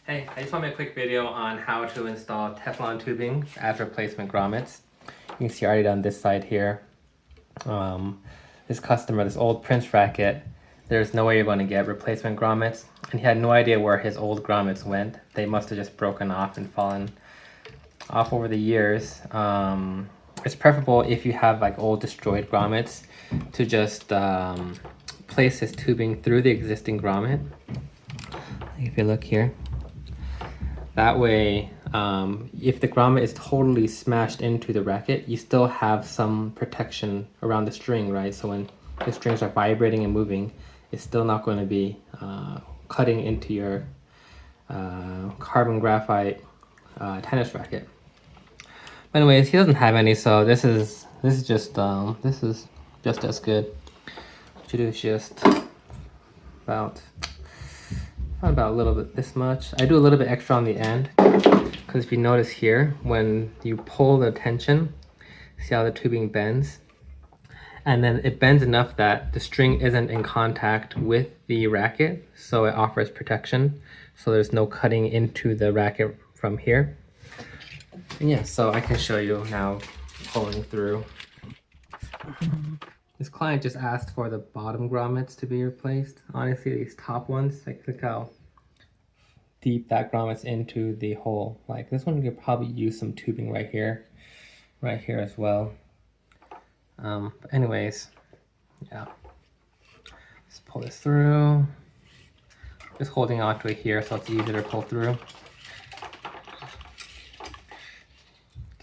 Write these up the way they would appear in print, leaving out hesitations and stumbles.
Hey, I just want to make a quick video on how to install Teflon tubing as replacement grommets. You can see I already done this side here. This customer, this old Prince Racquet, there's no way you're going to get replacement grommets, and he had no idea where his old grommets went. They must have just broken off and fallen off over the years. It's preferable if you have like old destroyed grommets to just place this tubing through the existing grommet. If you look here, that way, if the grommet is totally smashed into the racket, you still have some protection around the string, right? So when the strings are vibrating and moving, it's still not going to be cutting into your carbon graphite tennis racket. But anyways, he doesn't have any, so this is just as good. What you do is just about a little bit this much. I do a little bit extra on the end because if you notice here, when you pull the tension, see how the tubing bends? And then it bends enough that the string isn't in contact with the racket, so it offers protection. So there's no cutting into the racket from here. And yeah, so I can show you now pulling through. This client just asked for the bottom grommets to be replaced. Honestly, these top ones, like look how deep that grommet's into the hole. Like this one, you could probably use some tubing right here as well. But anyways, yeah. Just pull this through. Just holding onto it here so it's easier to pull through.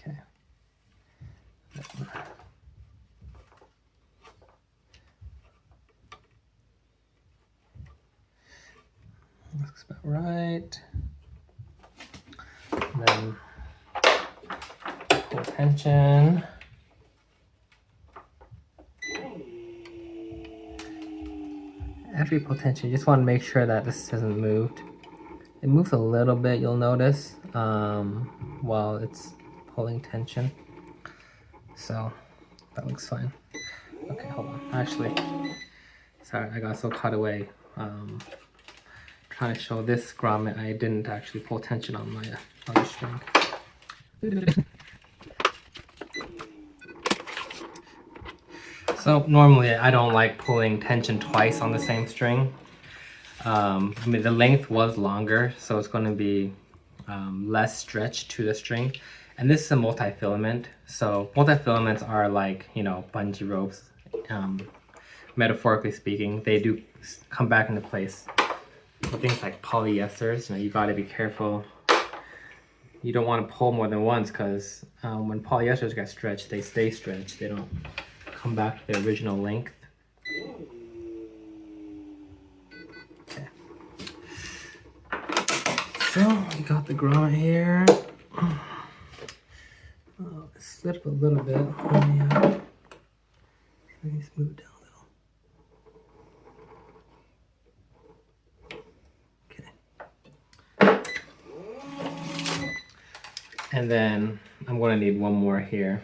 Okay. Looks about right. And then pull tension. After you pull tension, you just want to make sure that this hasn't moved. It moves a little bit, you'll notice, while it's pulling tension. So that looks fine. Okay, hold on. Actually, sorry, I got so caught away. Trying to show this grommet, I didn't actually pull tension on my other string. So normally I don't like pulling tension twice on the same string. I mean, the length was longer, so it's going to be less stretch to the string. And this is a multi-filament, so multi-filaments are like, you know, bungee ropes. Metaphorically speaking, they do come back into place. Things like polyesters, you know, you got to be careful. You don't want to pull more than once because when polyesters get stretched, they stay stretched. They don't come back to their original length. Okay. So we got the grommet here. Oh, it slipped a little bit. Let me just move it down a little. Okay. And then I'm going to need one more here.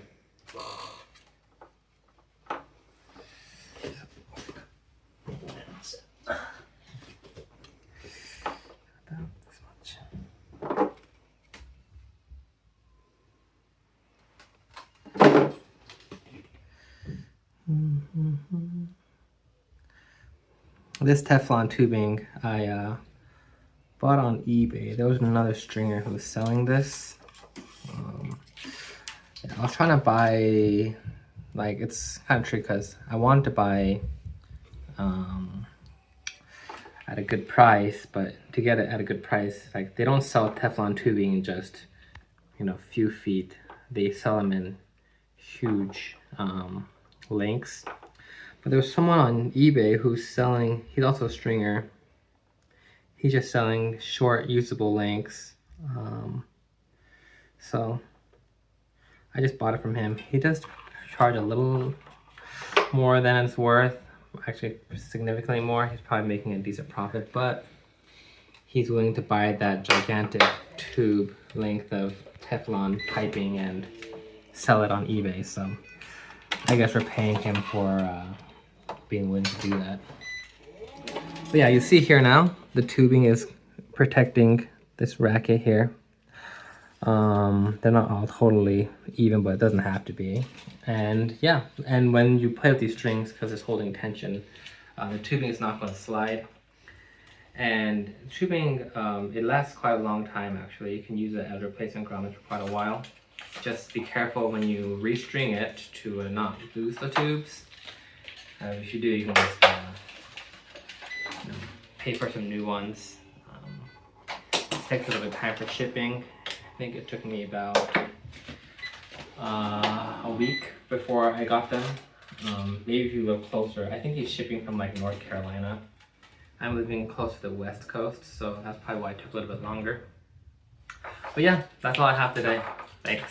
This Teflon tubing I bought on eBay. There was another stringer who was selling this. Yeah, I was trying to buy, like, it's kind of tricky because I wanted to buy at a good price, but to get it at a good price, like, they don't sell Teflon tubing in just, you know, few feet. They sell them in huge lengths. But there was someone on eBay who's selling, he's also a stringer. He's just selling short, usable lengths. So I just bought it from him. He does charge a little more than it's worth. Actually, significantly more. He's probably making a decent profit, but he's willing to buy that gigantic tube length of Teflon piping and sell it on eBay. So I guess we're paying him for being willing to do that. But yeah, you see here now, the tubing is protecting this Racquet here. They're not all totally even, but it doesn't have to be. And yeah, and when you play with these strings, because it's holding tension, the tubing is not going to slide. And tubing, it lasts quite a long time actually. You can use it as a replacement grommet for quite a while. Just be careful when you restring it to not lose the tubes. If you do, you can just pay for some new ones. It takes a little bit of time for shipping. I think it took me about a week before I got them. Maybe if you look closer, I think he's shipping from like North Carolina. I'm living close to the West Coast, so that's probably why it took a little bit longer. But yeah, that's all I have today. Thanks.